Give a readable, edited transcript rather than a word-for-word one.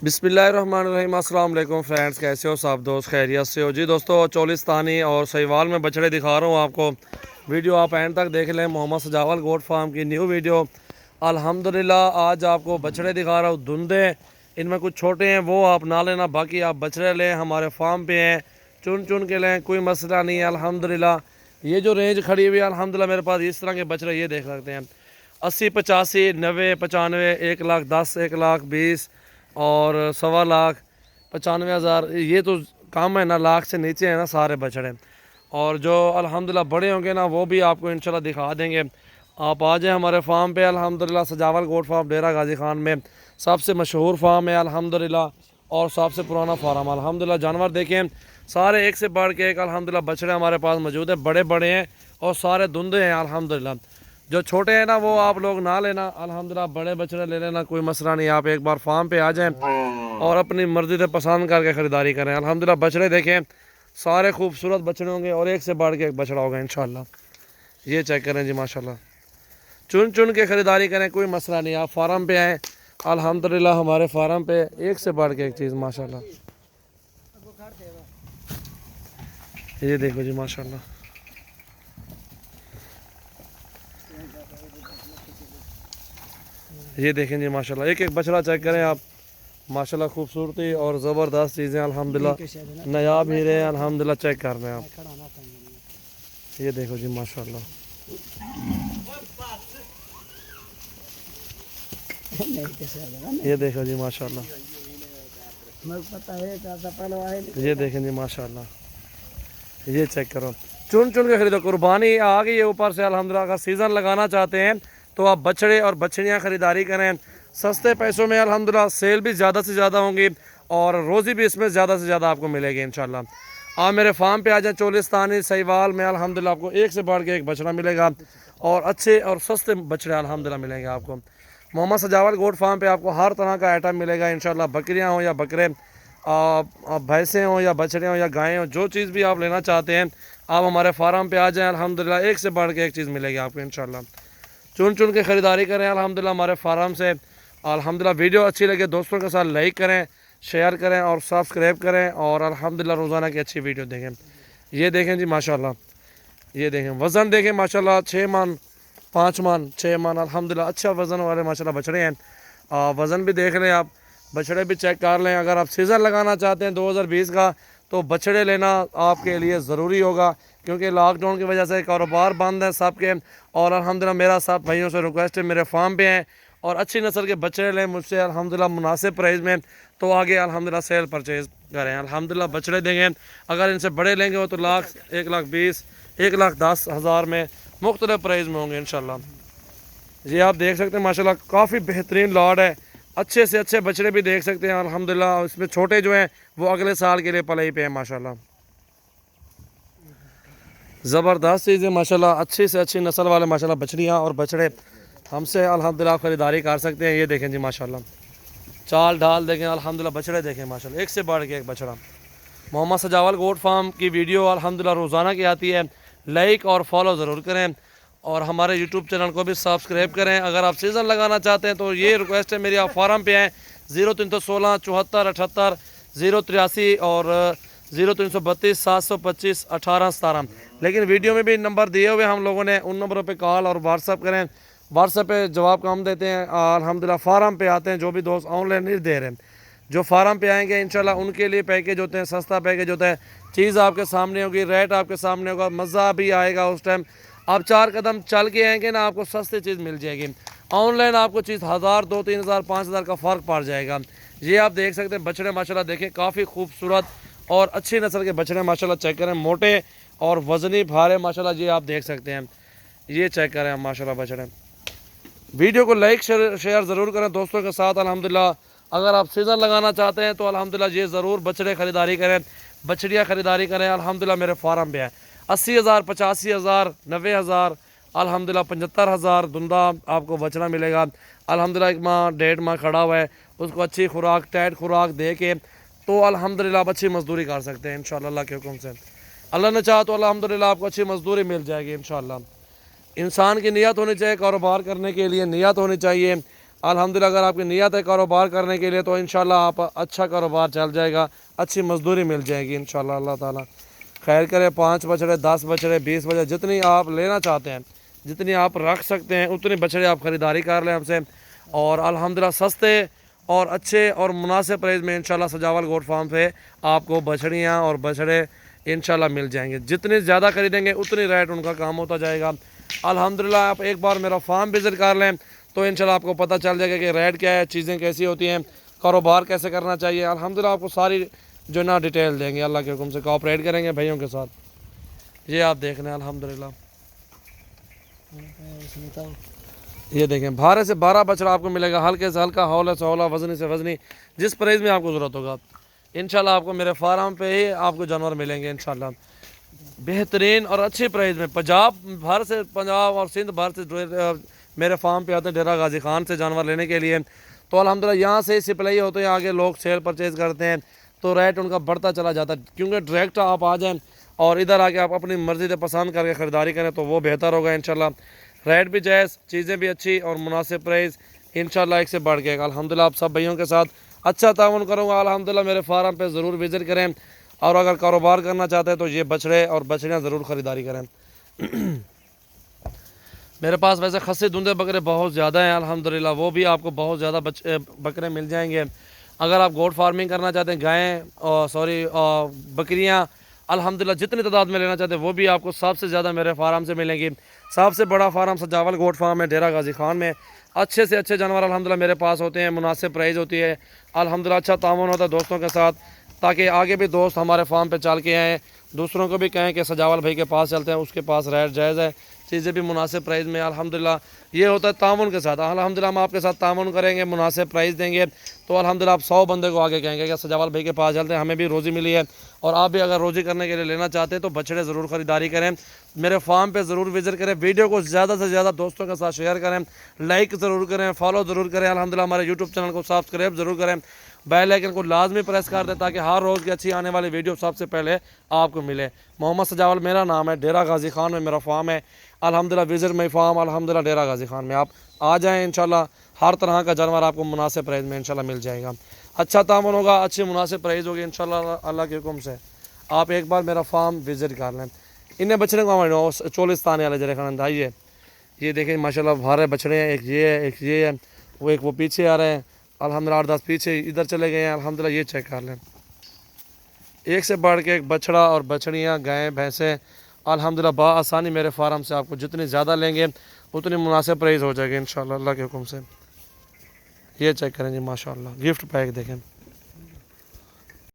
बिस्मिल्लाहिर्रहमानिर्रहीम। अस्सलाम वालेकुम फ्रेंड्स, कैसे हो सब दोस्त? खैरियत से हो जी दोस्तों? चोलिस्तानी और सहीवाल में बछड़े दिखा रहा हूँ आपको। वीडियो आप एंड तक देख लें। मोहम्मद सजावल गोट फार्म की न्यू वीडियो। अल्हम्दुलिल्लाह आज आपको बछड़े दिखा रहा हूँ धुंधे। इनमें कुछ छोटे हैं वो आप ना लेना, बाकी आप बछड़े लें, हमारे फार्म पे हैं, चुन चुन के लें, कोई मसला नहीं है अल्हम्दुलिल्लाह। ये जो रेंज खड़ी हुई है अल्हम्दुलिल्लाह मेरे पास इस तरह के बछड़े ये देख सकते हैं 80, 85, 90, 95, 1,10,000, 1,20,000 और 1,00,000, 95,000। ये तो कम है ना, लाख से नीचे है ना सारे बछड़े। और जो अल्हम्दुलिल्लाह बड़े होंगे ना वो भी आपको इंशाल्लाह दिखा देंगे। आप आ जाएँ हमारे फार्म पे। अल्हम्दुलिल्लाह सजावल गोट फार्म डेरा गाजी खान में सबसे मशहूर फार्म है अल्हम्दुलिल्लाह, और सबसे पुराना फार्म अल्हम्दुलिल्लाह। जानवर देखें सारे एक से बढ़ के एक अल्हम्दुलिल्लाह बछड़े हमारे पास मौजूद है, बड़े बड़े हैं और सारे धुंधे हैं अल्हम्दुलिल्लाह। जो छोटे हैं ना वो आप लोग ना लेना अल्हम्दुलिल्लाह, बड़े बछड़े ले लेना, कोई मसला नहीं। आप एक बार फार्म पे आ जाएं और अपनी मर्ज़ी से पसंद करके ख़रीदारी करें। अल्हम्दुलिल्लाह बछड़े देखें सारे खूबसूरत बछड़े होंगे और एक से बढ़ के एक बछड़ा होगा इंशाल्लाह। ये चेक करें जी माशाल्लाह, चुन चुन के ख़रीदारी करें, कोई मसला नहीं। आप फार्म पे आएँ अल्हम्दुलिल्लाह, हमारे फार्म पे एक से बढ़ के एक चीज़ माशाल्लाह। ये देखो जी माशाल्लाह, ये देखें जी माशाल्लाह, एक एक बछड़ा चेक करें आप माशाल्लाह। खूबसूरती और ज़बरदस्त चीज़ें अल्हम्दुलिल्लाह, नायाब हीरे हैं अल्हम्दुलिल्लाह। चेक कर रहे हैं आप, ये देखो जी माशाल्लाह, ये देखो जी माशाल्लाह, ये देखें जी माशाल्लाह। ये चेक करो, चुन चुन के खरीदो, कुर्बानी आ गई है ऊपर से अल्हम्दुलिल्लाह। अगर सीज़न लगाना चाहते हैं तो आप बछड़े और बछड़ियाँ ख़रीदारी करें सस्ते पैसों में अल्हम्दुलिल्लाह। सेल भी ज़्यादा से ज़्यादा होंगी और रोज़ी भी इसमें ज़्यादा से ज़्यादा आपको मिलेगी इंशाल्लाह। आप मेरे फार्म पे आ जाए चोलिस्तानी सहीवाल में, अल्हम्दुलिल्लाह आपको एक से बढ़ के एक बछड़ा मिलेगा और अच्छे और सस्ते बछड़े अल्हम्दुलिल्लाह मिलेंगे आपको। मोहम्मद सजावल गोट फार्म पे आपको हर तरह का आइटम मिलेगा इंशाल्लाह। बकरियाँ हों या बकरे, भैंसें हों या बछड़े हों या गायें हों, जो चीज़ भी आप लेना चाहते हैं आप हमारे फार्म पे आ जाएँ अल्हम्दुलिल्लाह। एक से बढ़ के एक चीज़ मिलेगी आपको इंशाल्लाह। चुन चुन के ख़रीदारी करें अल्हम्दुलिल्लाह हमारे फार्म से। अल्हम्दुलिल्लाह वीडियो अच्छी लगे दोस्तों के साथ लाइक करें, शेयर करें और सब्सक्राइब करें, और अल्हम्दुलिल्लाह रोज़ाना की अच्छी वीडियो देखें। ये देखें जी माशाल्लाह, ये देखें वज़न देखें माशाल्लाह, 6 मन, 5 मन, 6 मन अल्हम्दुलिल्लाह अच्छा वज़न वाले माशाल्लाह बछड़े हैं। वज़न भी देख लें आप, बछड़े भी चेक कर लें। अगर आप सीज़न लगाना चाहते हैं 2020 का तो बछड़े लेना आपके लिए ज़रूरी होगा, क्योंकि लॉकडाउन की वजह से कारोबार बंद है सबके। और अल्हम्दुलिल्लाह मेरा सब भाइयों से रिक्वेस्ट है, मेरे फार्म पे हैं और अच्छी नस्ल के बछड़े लें मुझसे अल्हम्दुलिल्लाह मुनासिब प्राइस में, तो आगे अल्हम्दुलिल्लाह सेल परचेज़ करें। अल्हम्दुलिल्लाह बछड़े देंगे, अगर इनसे बड़े लेंगे वो तो लाख, 1,20,000, 1,10,000 में मुख्तलिफ प्राइस में होंगे इंशाल्लाह। ये आप देख सकते हैं माशाल्लाह काफ़ी बेहतरीन लॉट है, अच्छे से अच्छे बछड़े भी देख सकते हैं अल्हम्दुलिल्लाह। इसमें छोटे जो हैं वो अगले साल के लिए पलाई पे हैं माशाल्लाह। ज़बरदस्त चीज़ है माशाल्लाह, अच्छी से अच्छी नस्ल वाले माशाल्लाह बछड़ियाँ और बछड़े हमसे अल्हम्दुलिल्लाह ख़रीदारी कर सकते हैं। ये देखें जी माशाल्लाह, चाल ढाल देखें अल्हम्दुलिल्लाह, बछड़े देखें माशाल्लाह, एक से बढ़ के एक बछड़ा। मोहम्मद सजावल गोट फार्म की वीडियो अल्हम्दुलिल्लाह रोज़ाना की आती है, लाइक और फॉलो ज़रूर करें और हमारे यूट्यूब चैनल को भी सब्सक्राइब करें। अगर आप सीज़न लगाना चाहते हैं तो ये रिक्वेस्ट है मेरी, आप फार्म पे आएँ 0316 74 78 083 और 0332 725 18 17। लेकिन वीडियो में भी नंबर दिए हुए हम लोगों ने, उन नंबरों पे कॉल और व्हाट्सअप करें। व्हाट्सएप पे जवाब कम देते हैं अल्हम्दुलिल्लाह। फार्म पे आते हैं जो भी दोस्त ऑनलाइन नहीं दे रहे हैं, जो फार्म पे आएंगे इंशाल्लाह उनके लिए पैकेज होते हैं, सस्ता पैकेज होता है। चीज़ आपके सामने होगी, रेट आपके सामने होगा, मज़ा भी आएगा उस टाइम। आप 4 कदम चल के आएंगे ना आपको सस्ती चीज़ मिल जाएगी। ऑनलाइन आपको चीज़ 1,000, 2, 3,000, 5,000 का फ़र्क पड़ जाएगा। ये आप देख सकते हैं बछड़े माशाल्लाह देखें काफ़ी खूबसूरत और अच्छी नस्ल के बछड़े माशाल्लाह। चेक करें मोटे और वज़नी भारे माशाल्लाह, ये आप देख सकते हैं। ये चेक करें हम माशाल्लाह बछड़े। वीडियो को लाइक शेयर ज़रूर करें दोस्तों के साथ अल्हम्दुलिल्लाह। अगर आप सीज़न लगाना चाहते हैं तो अल्हम्दुलिल्लाह ये ज़रूर बछड़े ख़रीदारी करें, बछड़ियाँ ख़रीदारी करें अल्हम्दुलिल्लाह। मेरे फार्म पे है 80,000, 85,000, 90,000 अल्हम्दुलिल्लाह, 75,000 धुंधा आपको बछड़ा मिलेगा अल्हम्दुलिल्लाह। 1 माह 1.5 माह खड़ा हुआ है, उसको अच्छी खुराक, टाइट खुराक दे के तो अल्हम्दुलिल्लाह आप अच्छी मजदूरी कर सकते हैं इंशाअल्लाह। अल्लाह के हुक्म से अल्लाह ने चाहा तो अल्हम्दुलिल्लाह आपको अच्छी मजदूरी मिल जाएगी इंशाअल्लाह। इंसान की नीयत होनी चाहिए, कारोबार करने के लिए नीयत होनी चाहिए। अल्हम्दुलिल्लाह अगर आपकी नीयत है कारोबार करने के लिए तो इंशाल्लाह आप अच्छा कारोबार चल जाएगा, अच्छी मजदूरी मिल जाएगी इंशाल्लाह। अल्लाह ताला खैर करे। 5 बछड़े, 10 बछड़े, 20 बछड़े, जितनी आप लेना चाहते हैं, जितनी आप रख सकते हैं, उतनी बछड़े आप ख़रीदारी कर लें हमसे। और अल्हम्दुलिल्लाह सस्ते और अच्छे और मुनासिब प्राइस में इंशाल्लाह सजावल गोट फार्म पे आपको बछड़ियाँ और बछड़े इंशाल्लाह मिल जाएंगे। जितनी ज़्यादा खरीदेंगे उतनी रेट उनका काम होता जाएगा। अल्हम्दुलिल्लाह आप एक बार मेरा फार्म विज़िट कर लें तो इंशाल्लाह आपको पता चल जाएगा कि रेट क्या है, चीज़ें कैसी होती हैं, कारोबार कैसे करना चाहिए। अल्हम्दुलिल्लाह आपको सारी जो ना डिटेल देंगे, अल्लाह के हुक्म से कोऑपरेट करेंगे भाइयों के साथ। ये आप देख लें अल्हम्दुलिल्लाह। ये देखें 12 से 12 बछड़ा आपको मिलेगा, हल्के से हल्का, हौला से हौला, वजनी से वजनी, जिस प्राइस में आपको ज़रूरत होगा इंशाल्लाह आपको मेरे फार्म पे ही आपको जानवर मिलेंगे इंशाल्लाह बेहतरीन और अच्छी प्राइस में। पंजाब भर से, पंजाब और सिंध भर से मेरे फार्म पे आते हैं डेरा गाजी खान से जानवर लेने के लिए। तो अल्हम्दुलिल्लाह यहाँ से सप्लाई होते हैं, आगे लोग सेल परचेज़ करते हैं तो रेट उनका बढ़ता चला जाता है। क्योंकि डायरेक्ट आप आ जाएँ और इधर आके आप अपनी मर्ज़ी से पसंद करके ख़रीदारी करें तो वो बेहतर होगा इंशाल्लाह। रेट भी जायज़, चीज़ें भी अच्छी और मुनासिब प्राइस इंशाल्लाह एक से बढ़ गएगा। अल्हम्दुलिल्लाह आप सब भाइयों के साथ अच्छा ताउन करूँगा। अल्हम्दुलिल्लाह मेरे फार्म पे ज़रूर विज़िट करें और अगर कारोबार करना चाहते हैं तो ये बछड़े और बछड़ियाँ ज़रूर ख़रीदारी करें। मेरे पास वैसे खस्सी धुंधे बकरे बहुत ज़्यादा हैं अल्हम्दुलिल्लाह, वो भी आपको बहुत ज़्यादा बकरे मिल जाएंगे। अगर आप गोट फार्मिंग करना चाहते हैं, गायें और बकरियाँ अल्हम्दुलिल्लाह जितनी तादाद में लेना चाहते हैं वो भी आपको सबसे ज़्यादा मेरे फार्म से मिलेंगी। सबसे बड़ा फार्म सजावल गोट फार्म है डेरा गाजी खान में। अच्छे से अच्छे जानवर अल्हम्दुलिल्लाह मेरे पास होते हैं, मुनासिब प्राइस होती है अल्हम्दुलिल्लाह। अच्छा ताउन होता है दोस्तों के साथ, ताकि आगे भी दोस्त हमारे फार्म पे चल के आएँ, दूसरों को भी कहें कि सजावल भाई के पास चलते हैं, उसके पास रेट जायज़ है, चीज़ें भी मुनासिब प्राइस में। अल्हम्दुलिल्लाह ये होता है ताउन के साथ। अल्हम्दुलिल्लाह हम आपके साथ ताउन करेंगे, मुनासिब प्राइस देंगे तो अल्हम्दुलिल्लाह आप 100 बंदे को आगे कहेंगे कि सजावल भाई के पास चलते हैं, हमें भी रोज़ी मिली है। और आप भी अगर रोज़ी करने के लिए लेना चाहते हैं तो बछड़े ज़रूर ख़रीदारी करें, मेरे फार्म पे ज़रूर विज़िट करें, वीडियो को ज़्यादा से ज़्यादा दोस्तों के साथ शेयर करें, लाइक ज़रूर करें, फॉलो ज़रूर करें। अल्हम्दुलिल्लाह हमारे यूट्यूब चैनल को सब्सक्राइब ज़रूर करें, बेल आइकन को लाजमी प्रेस कर दें ताकि हर रोज़ की अच्छी आने वाली वीडियो सबसे पहले आपको मिले। मोहम्मद सजावल मेरा नाम है, डेरा गाजी खान में मेरा फार्म है अल्हम्दुलिल्लाह। विज़िट माई फार्म अल्हम्दुलिल्लाह डेरा गाजी खान में आप आ जाएँ इंशाल्लाह। हर तरह का जानवर आपको मुनासिब प्राइस में इंशाल्लाह मिल जाएगा। अच्छा तामन होगा, अच्छी मुनासिब प्राइस होगी इंशाल्लाह अल्लाह के हुक्म से। आप एक बार मेरा फार्म विज़िट कर लें। इन्हें बछड़े को चोलिस्तान वाले जरे खान आइए, ये देखें माशाल्लाह भारे बछड़े हैं, एक ये है, एक ये है, वो एक वो पीछे आ रहे हैं अल्हम्दुलिल्लाह, 8-10 पीछे इधर चले गए हैं अल्हम्दुलिल्लाह। ये चेक कर लें, एक से बढ़ के एक बछड़ा और बछड़ियाँ, गायें, भैंसें अल्हम्दुलिल्लाह बआसानी मेरे फार्म से आपको जितनी ज़्यादा लेंगे उतनी मुनासिब प्राइस हो जाएगी इंशाल्लाह अल्लाह के हुक्म से। ये चेक करें जी माशाल्लाह, गिफ्ट पैक देखें।